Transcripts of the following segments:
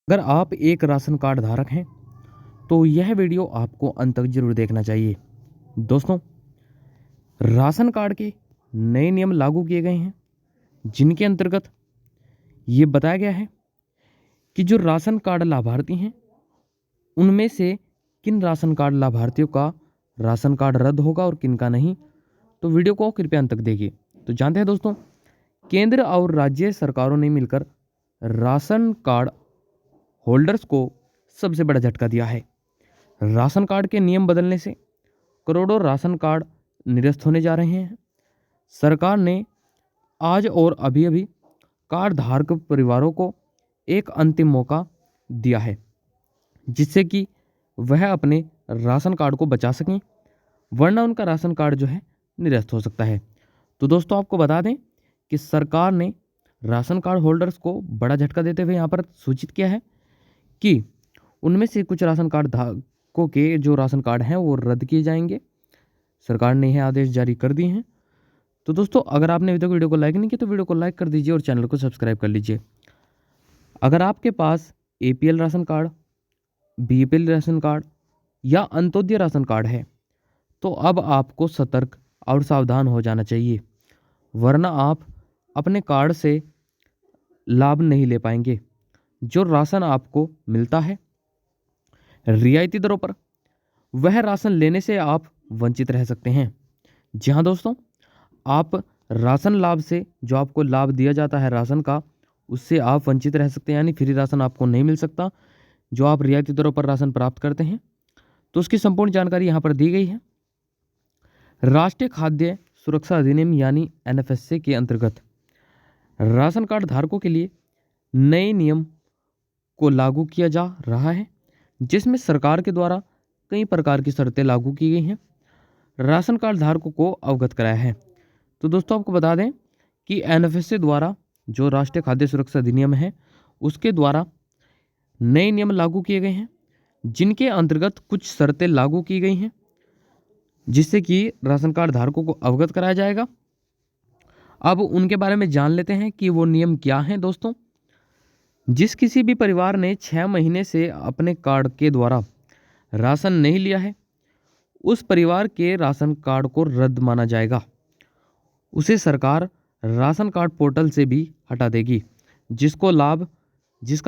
अगर आप एक राशन कार्ड धारक हैं तो यह वीडियो आपको अंत तक जरूर देखना चाहिए। दोस्तों, राशन कार्ड के नए नियम लागू किए गए हैं जिनके अंतर्गत ये बताया गया है कि जो राशन कार्ड लाभार्थी हैं उनमें से किन राशन कार्ड लाभार्थियों का राशन कार्ड रद्द होगा और किन का नहीं। तो वीडियो को कृपया अंत तक देखिए। तो जानते हैं दोस्तों, केंद्र और राज्य सरकारों ने मिलकर राशन कार्ड होल्डर्स को सबसे बड़ा झटका दिया है। राशन कार्ड के नियम बदलने से करोड़ों राशन कार्ड निरस्त होने जा रहे हैं। सरकार ने आज और अभी अभी कार्ड धारक परिवारों को एक अंतिम मौका दिया है जिससे कि वह अपने राशन कार्ड को बचा सकें, वरना उनका राशन कार्ड जो है निरस्त हो सकता है। तो दोस्तों, आपको बता दें कि सरकार ने राशन कार्ड होल्डर्स को बड़ा झटका देते हुए यहाँ पर सूचित किया है कि उनमें से कुछ राशन कार्ड धारकों के जो राशन कार्ड हैं वो रद्द किए जाएंगे। सरकार ने यह आदेश जारी कर दिए हैं। तो दोस्तों, अगर आपने अभी तक वीडियो को लाइक नहीं किया तो वीडियो को लाइक कर दीजिए और चैनल को सब्सक्राइब कर लीजिए। अगर आपके पास APL ration card, BPL ration card या अंत्योदय राशन कार्ड है तो अब आपको सतर्क और सावधान हो जाना चाहिए, वरना आप अपने कार्ड से लाभ नहीं ले पाएंगे। जो राशन आपको मिलता है रियायती दरों पर, वह राशन लेने से आप वंचित रह सकते हैं। जी हाँ दोस्तों, आप राशन लाभ से जो आपको लाभ दिया जाता है राशन का, उससे आप वंचित रह सकते हैं, यानी फ्री राशन आपको नहीं मिल सकता जो आप रियायती दरों पर राशन प्राप्त करते हैं। तो उसकी संपूर्ण जानकारी यहाँ पर दी गई है। राष्ट्रीय खाद्य सुरक्षा अधिनियम यानी एनएफएसए के अंतर्गत राशन कार्ड धारकों के लिए नए नियम को लागू किया जा रहा है जिसमें सरकार के द्वारा कई प्रकार की शर्तें लागू की गई हैं, राशन कार्ड धारकों को अवगत कराया है। तो दोस्तों, आपको बता दें कि एनएफएसए द्वारा जो राष्ट्रीय खाद्य सुरक्षा अधिनियम है उसके द्वारा नए नियम लागू किए गए हैं जिनके अंतर्गत कुछ शर्तें लागू की गई हैं जिससे कि राशन कार्ड धारकों को अवगत कराया जाएगा। अब उनके बारे में जान लेते हैं कि वो नियम क्या हैं। दोस्तों, जिस किसी भी परिवार ने 6 महीने से अपने कार्ड के द्वारा राशन नहीं लिया है उस परिवार के राशन कार्ड को रद्द माना जाएगा। उसे सरकार राशन कार्ड पोर्टल से भी हटा देगी जिसका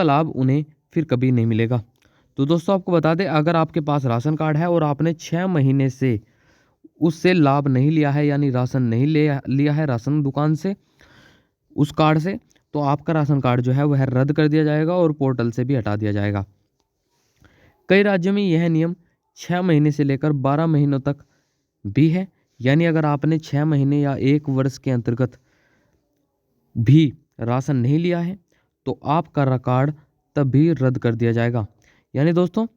लाभ उन्हें फिर कभी नहीं मिलेगा। तो दोस्तों, आपको बता दें, अगर आपके पास राशन कार्ड है और आपने 6 महीने से उससे लाभ नहीं लिया है, यानी राशन नहीं लिया है राशन दुकान से उस कार्ड से, तो आपका राशन कार्ड जो है वह रद्द कर दिया जाएगा और पोर्टल से भी हटा दिया जाएगा। कई राज्यों में यह नियम 6 महीने से लेकर 12 महीनों तक भी है, यानी अगर आपने 6 महीने या 1 वर्ष के अंतर्गत भी राशन नहीं लिया है तो आपका कार्ड तब भी रद्द कर दिया जाएगा। यानी दोस्तों,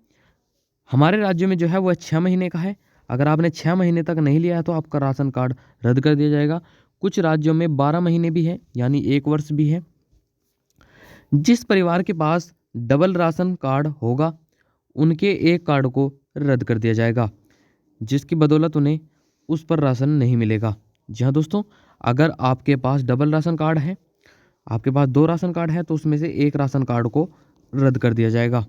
हमारे राज्य में जो है वह 6 महीने का है। अगर आपने 6 महीने तक नहीं लिया है तो आपका राशन कार्ड रद्द कर दिया जाएगा। कुछ राज्यों में 12 महीने भी है, यानी 1 वर्ष भी है। जिस परिवार के पास डबल राशन कार्ड होगा उनके एक कार्ड को रद्द कर दिया जाएगा जिसकी बदौलत उन्हें उस पर राशन नहीं मिलेगा। जी हाँ दोस्तों, अगर आपके पास डबल राशन कार्ड है, आपके पास 2 राशन कार्ड है, तो उसमें से एक राशन कार्ड को रद्द कर दिया जाएगा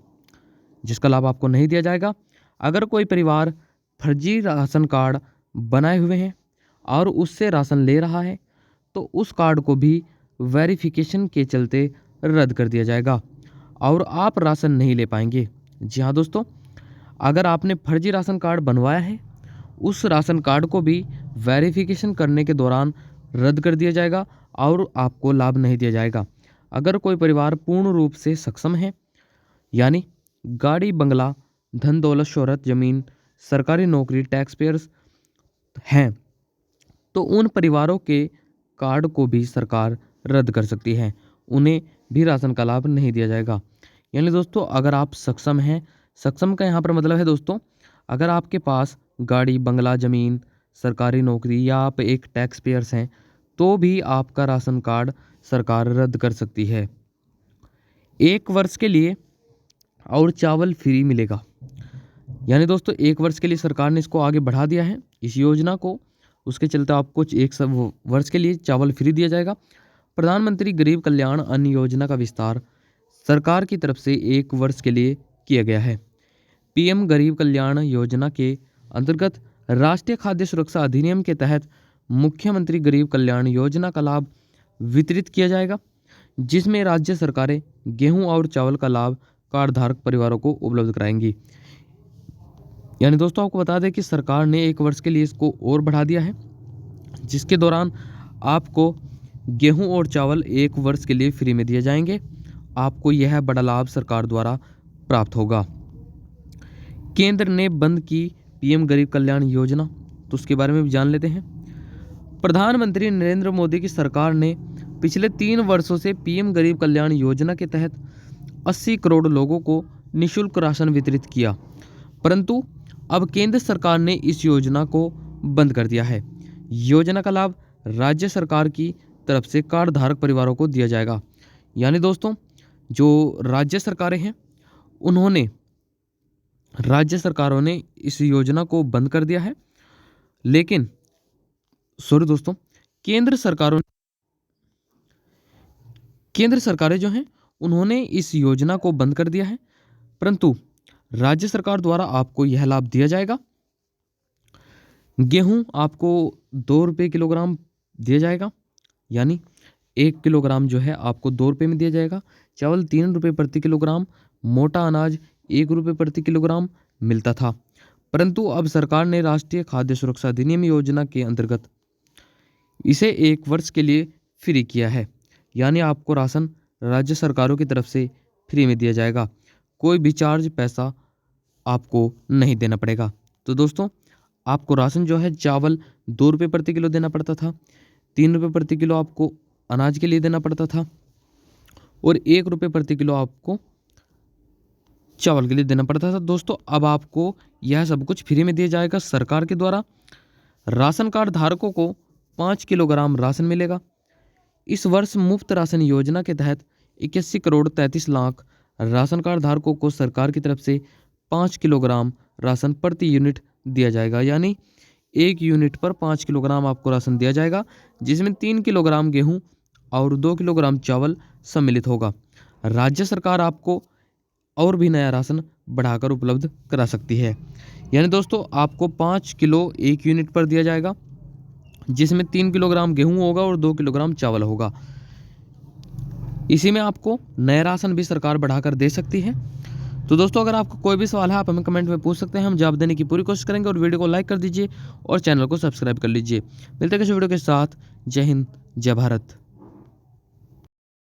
जिसका लाभ आपको नहीं दिया जाएगा। अगर कोई परिवार फर्जी राशन कार्ड बनाए हुए हैं और उससे राशन ले रहा है तो उस कार्ड को भी वेरिफिकेशन के चलते रद्द कर दिया जाएगा और आप राशन नहीं ले पाएंगे। जी हाँ दोस्तों, अगर आपने फर्जी राशन कार्ड बनवाया है उस राशन कार्ड को भी वेरिफिकेशन करने के दौरान रद्द कर दिया जाएगा और आपको लाभ नहीं दिया जाएगा। अगर कोई परिवार पूर्ण रूप से सक्षम है, यानी गाड़ी, बंगला, धन दौलत, शोहरत, जमीन, सरकारी नौकरी, टैक्स पेयर्स हैं, तो उन परिवारों के कार्ड को भी सरकार रद्द कर सकती है, उन्हें भी राशन का लाभ नहीं दिया जाएगा। यानी दोस्तों, अगर आप सक्षम हैं, सक्षम का यहाँ पर मतलब है दोस्तों, अगर आपके पास गाड़ी, बंगला, ज़मीन, सरकारी नौकरी या आप एक टैक्स पेयर्स हैं तो भी आपका राशन कार्ड सरकार रद्द कर सकती है। 1 वर्ष के लिए और चावल फ्री मिलेगा। यानी दोस्तों, 1 वर्ष के लिए सरकार ने इसको आगे बढ़ा दिया है इस योजना को, उसके चलते आपको 1 वर्ष के लिए चावल फ्री दिया जाएगा। प्रधानमंत्री गरीब कल्याण अन्न योजना का विस्तार सरकार की तरफ से 1 वर्ष के लिए किया गया है। पीएम गरीब कल्याण योजना के अंतर्गत राष्ट्रीय खाद्य सुरक्षा अधिनियम के तहत मुख्यमंत्री गरीब कल्याण योजना का लाभ वितरित किया जाएगा, जिसमें राज्य सरकारें गेहूं और चावल का लाभ कार्ड धारक परिवारों को उपलब्ध कराएंगी। यानी दोस्तों आपको बता दें कि सरकार ने 1 वर्ष के लिए इसको और बढ़ा दिया है, जिसके दौरान आपको गेहूं और चावल 1 वर्ष के लिए फ्री में दिए जाएंगे। आपको यह बड़ा लाभ सरकार द्वारा प्राप्त होगा। केंद्र ने बंद की पीएम गरीब कल्याण योजना, तो उसके बारे में भी जान लेते हैं। प्रधानमंत्री नरेंद्र मोदी की सरकार ने पिछले 3 वर्षों से पीएम गरीब कल्याण योजना के तहत 80 करोड़ लोगों को निःशुल्क राशन वितरित किया, परंतु अब केंद्र सरकार ने इस योजना को बंद कर दिया है। योजना का लाभ राज्य सरकार की तरफ से कार्ड धारक परिवारों को दिया जाएगा। यानी दोस्तों जो राज्य सरकारें हैं उन्होंने राज्य सरकारों ने इस योजना को बंद कर दिया है, लेकिन दोस्तों केंद्र सरकारें जो हैं उन्होंने इस योजना को बंद कर दिया है, परंतु राज्य सरकार द्वारा आपको यह लाभ दिया जाएगा। गेहूं आपको 2 रुपये किलोग्राम दिया जाएगा, यानी 1 किलोग्राम जो है आपको 2 रुपये में दिया जाएगा। चावल 3 रुपये प्रति किलोग्राम, मोटा अनाज 1 रुपये प्रति किलोग्राम मिलता था, परंतु अब सरकार ने राष्ट्रीय खाद्य सुरक्षा अधिनियम योजना के अंतर्गत इसे 1 वर्ष के लिए फ्री किया है। यानी आपको राशन राज्य सरकारों की तरफ से फ्री में दिया जाएगा, कोई भी चार्ज पैसा आपको नहीं देना पड़ेगा। तो दोस्तों आपको राशन जो है चावल 2 रुपये प्रति किलो देना पड़ता था, 3 रुपये प्रति किलो आपको अनाज के लिए देना पड़ता था और 1 रुपये प्रति किलो आपको चावल के लिए देना पड़ता था। दोस्तों अब आपको यह सब कुछ फ्री में दिया जाएगा सरकार के द्वारा। राशन कार्ड धारकों को 5 किलोग्राम राशन मिलेगा। इस वर्ष मुफ्त राशन योजना के तहत 81 करोड़ 33 लाख राशन कार्ड धारकों को सरकार की तरफ से 5 किलोग्राम राशन प्रति यूनिट दिया जाएगा। यानी 1 यूनिट पर 5 किलोग्राम आपको राशन दिया जाएगा, जिसमें 3 किलोग्राम गेहूं और 2 किलोग्राम चावल सम्मिलित होगा। राज्य सरकार आपको और भी नया राशन बढ़ाकर उपलब्ध करा सकती है। यानी दोस्तों आपको 5 किलो 1 यूनिट पर दिया जाएगा, जिसमें 3 किलोग्राम गेहूं होगा और 2 किलोग्राम चावल होगा। इसी में आपको नया राशन भी सरकार बढ़ाकर दे सकती है। तो दोस्तों अगर आपको कोई भी सवाल है आप हमें कमेंट में पूछ सकते हैं, हम जवाब देने की पूरी कोशिश करेंगे। और वीडियो को लाइक कर दीजिए और चैनल को सब्सक्राइब कर लीजिए। मिलते हैं किसी वीडियो के साथ। जय हिंद, जय भारत।